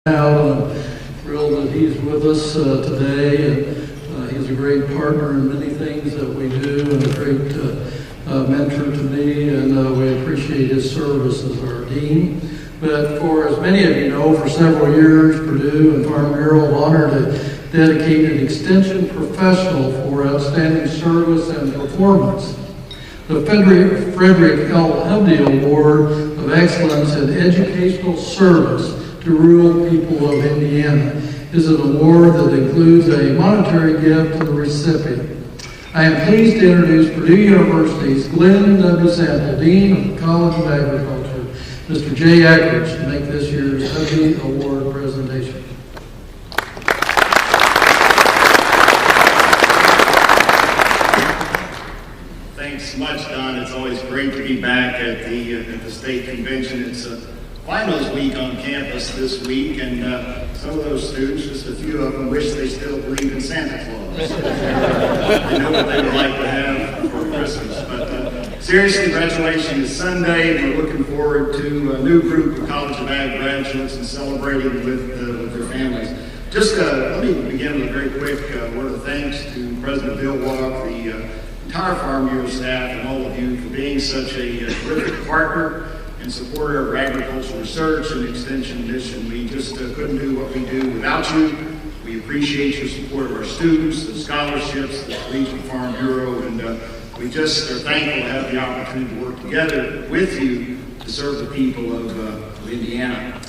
Out. I'm thrilled that he's with us today, and he's a great partner in many things that we do, and a great mentor to me, and we appreciate his service as our dean. But for, as many of you know, for several years, Purdue and Farm Bureau have honored a dedicated extension professional for outstanding service and performance. The Frederick Hovde Award of Excellence in Educational Service to rural people of Indiana is an award that includes a monetary gift to the recipient. I am pleased to introduce Purdue University's Glenn W. Sample, Dean of the College of Agriculture, Mr. Jay Ackridge, to make this year's Hovde Award presentation. Thanks much, Don. It's always great to be back at the state convention. It's finals week on campus this week, and some of those students, just a few of them, wish they still believe in Santa Claus. They know what they would like to have for Christmas. But seriously, graduation is Sunday, and we're looking forward to a new group of College of Ag graduates and celebrating with their families. Just let me begin with a very quick word of thanks to President Biehle, the entire Farm Bureau staff, and all of you for being such a terrific partner and supporter of agricultural research and extension mission. We just couldn't do what we do without you. We appreciate your support of our students, the scholarships, the Collegiate Farm Bureau, and we just are thankful to have the opportunity to work together with you to serve the people of Indiana.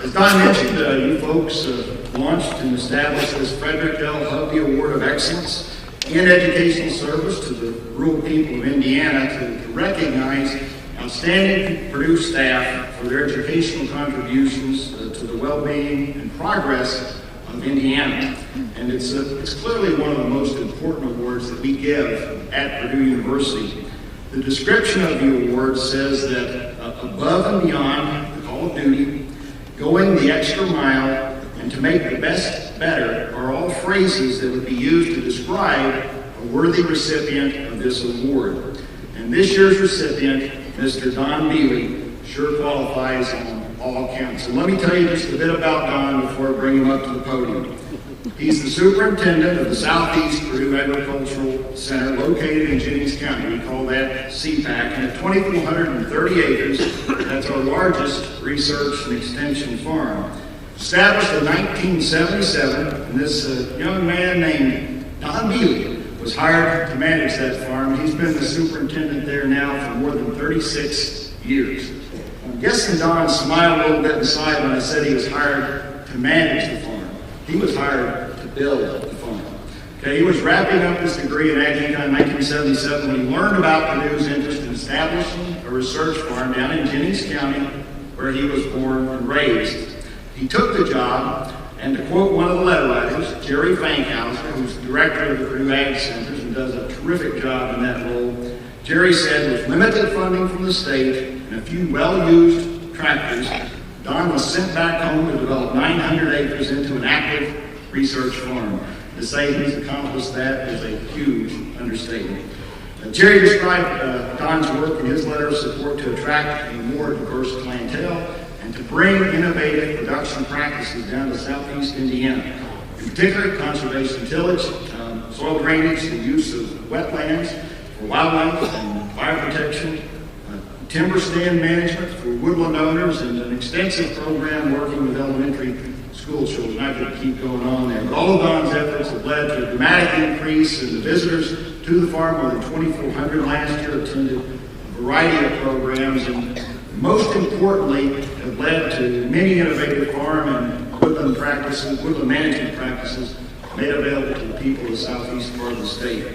As Don mentioned, you folks launched and established this Frederick L. Hovde Award of Excellence in Educational Service to the rural people of Indiana to recognize outstanding Purdue staff for their educational contributions to the well-being and progress of Indiana. And it's clearly one of the most important awards that we give at Purdue University. The description of the award says that above and beyond the call of duty, going the extra mile, and to make the best better are all phrases that would be used to describe a worthy recipient of this award. And this year's recipient, Mr. Don Biehle, sure qualifies on all accounts. And let me tell you just a bit about Don before I bring him up to the podium. He's the superintendent of the Southeast Purdue Agricultural Center located in Jennings County. We call that CPAC. And at 2,430 acres, that's our largest research and extension farm. Established in 1977, and this young man named Don Biehle was hired to manage that farm. He's been the superintendent there now for more than 36 years. I'm guessing Don smiled a little bit inside when I said he was hired to manage the farm. He was hired to build the farm. Okay, he was wrapping up his degree in Ag Econ in 1977 when he learned about Purdue's interest in establishing a research farm down in Jennings County, where he was born and raised. He took the job, and to quote one of the letter writers, Jerry Fankhauser, who's director of the Purdue Ag Centers and does a terrific job in that role, Jerry said, with limited funding from the state and a few well-used tractors, Don was sent back home to develop 900 acres into an active research farm. To say he's accomplished that is a huge understatement. Jerry described Don's work in his letter of support to attract a more diverse clientele and to bring innovative production practices down to Southeast Indiana. In particular, conservation tillage, soil drainage, the use of wetlands for wildlife and fire protection, timber stand management for woodland owners, and an extensive program working with elementary school children. I could keep going on there. But all of Don's efforts have led to a dramatic increase in the visitors to the farm. More than 2,400 last year attended a variety of programs, and most importantly, have led to many innovative farm and woodland practices, woodland management practices made available to the people of the southeast part of the state.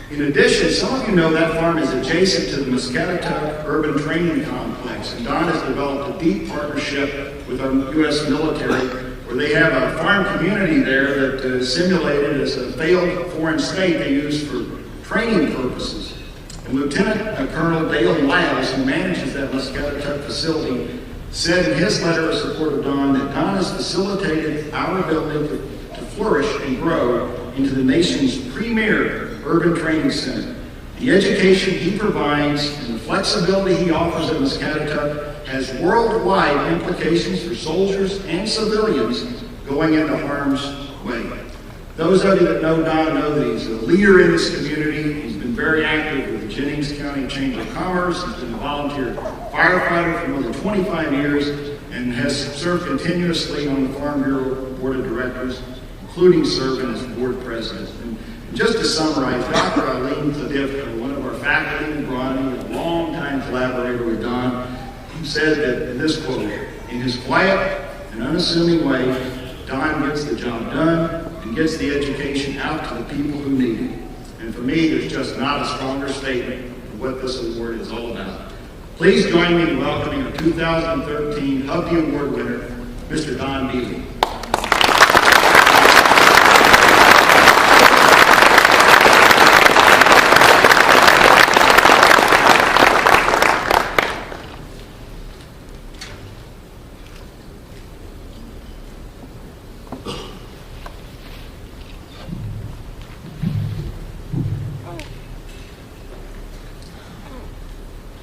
In addition, some of you know that farm is adjacent to the Muscatatuck Urban Training Complex, and Don has developed a deep partnership with our U.S. military, where they have a farm community there that is simulated as a failed foreign state they use for training purposes. And Lieutenant Colonel Dale Lyles, who manages that Muscatatuck facility, said in his letter of support of Don that Don has facilitated our ability to flourish and grow into the nation's premier urban training center. The education he provides and the flexibility he offers at Muscatatuck has worldwide implications for soldiers and civilians going into harm's way. Those of you that know Don know that he's a leader in this community. He's been very active with the Jennings County Chamber of Commerce. He's been a volunteer firefighter for more than 25 years and has served continuously on the Farm Bureau Board of Directors, including serving as board president. And just to summarize, Dr. Eileen Tadivka, one of our faculty in agronomy, a longtime collaborator with Don, said that in this quote, "In his quiet and unassuming way, Don gets the job done and gets the education out to the people who need it." And for me, there's just not a stronger statement of what this award is all about. Please join me in welcoming our 2013 Hovde Award winner, Mr. Don Biehle.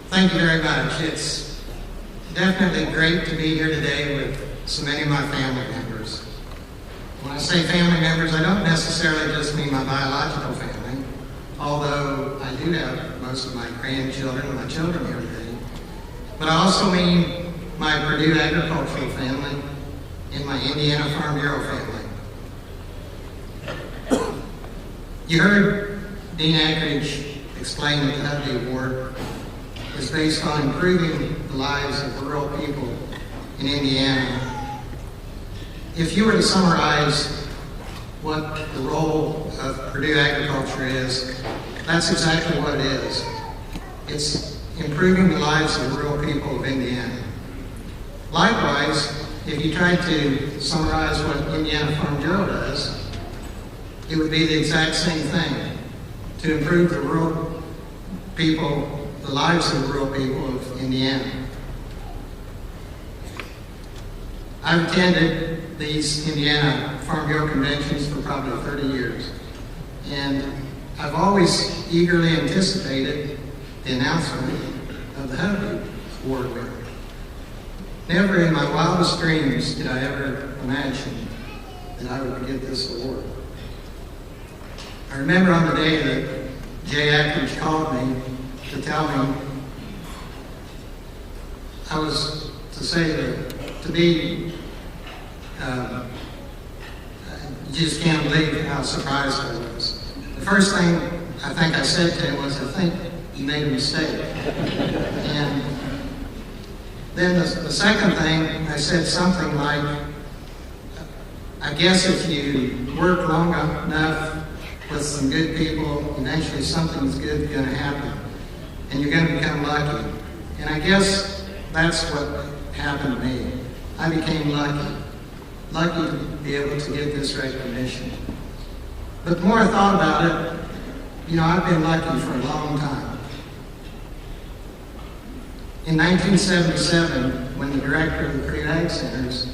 Thank you very much. It's definitely great to be here today with so many of my family members. When I say family members, I don't necessarily just mean my biological family, although I do have most of my grandchildren and my children here today. But I also mean my Purdue agricultural family and my Indiana Farm Bureau family. You heard Dean Ackridge explain that the Hovde Award is based on improving the lives of rural people in Indiana. If you were to summarize what the role of Purdue agriculture is, that's exactly what it is. It's improving the lives of the rural people of Indiana. Likewise, if you tried to summarize what Indiana Farm Bureau does, it would be the exact same thing, to improve the rural people, the lives of the rural people of Indiana. I've attended these Indiana Farm Bureau conventions for probably 30 years, and I've always eagerly anticipated the announcement of the Hovde Award winner. Never in my wildest dreams did I ever imagine that I would get this award. I remember on the day that Jay Ackridge called me to tell me, I was to say that to me, you just can't believe how surprised I was. The first thing I think I said to him was, "I think you made a mistake." And then the second thing, I said something like, "I guess if you work long enough with some good people, eventually something's good going to happen, and you're going to become lucky." And I guess that's what happened to me. I became lucky to be able to get this recognition. But the more I thought about it, I've been lucky for a long time. In 1977, when the director of the Purdue Ag Centers,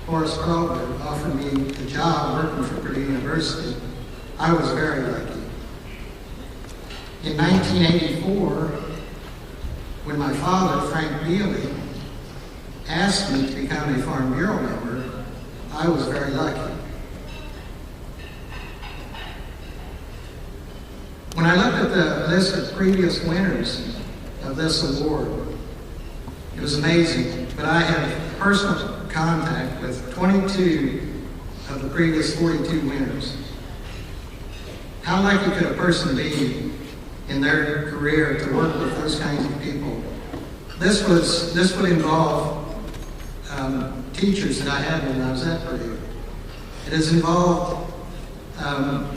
Horace Culver, offered me a job working for Purdue University, I was very lucky. In 1984, when my father, Frank Biehle, asked me to become a Farm Bureau member, I was very lucky. When I looked at the list of previous winners of this award, it was amazing, but I had personal contact with 22 of the previous 42 winners. How lucky could a person be in their career to work with those kinds of people? This would involve teachers that I had when I was at Purdue. It has involved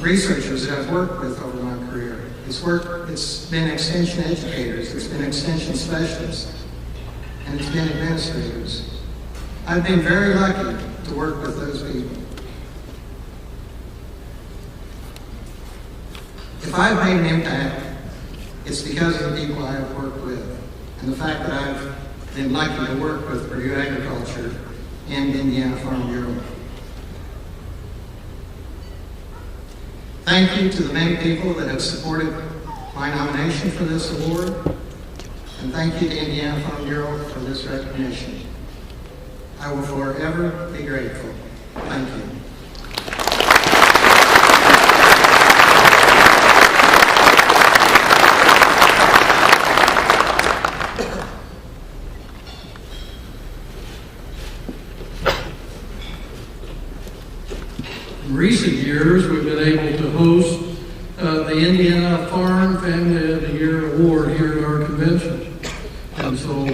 researchers that I've worked with over my career. It's been extension educators, it's been extension specialists, and it's been administrators. I've been very lucky to work with those people. If I've made an impact, it's because of the people I have worked with, and the fact that I've been lucky to work with Purdue Agriculture and Indiana Farm Bureau. Thank you to the many people that have supported my nomination for this award, and And thank you to Indiana Farm Bureau for this recognition. I will forever be grateful. Thank you. In recent years, we've been able to host the Indiana Farm Family of the Year Award here at our convention. And so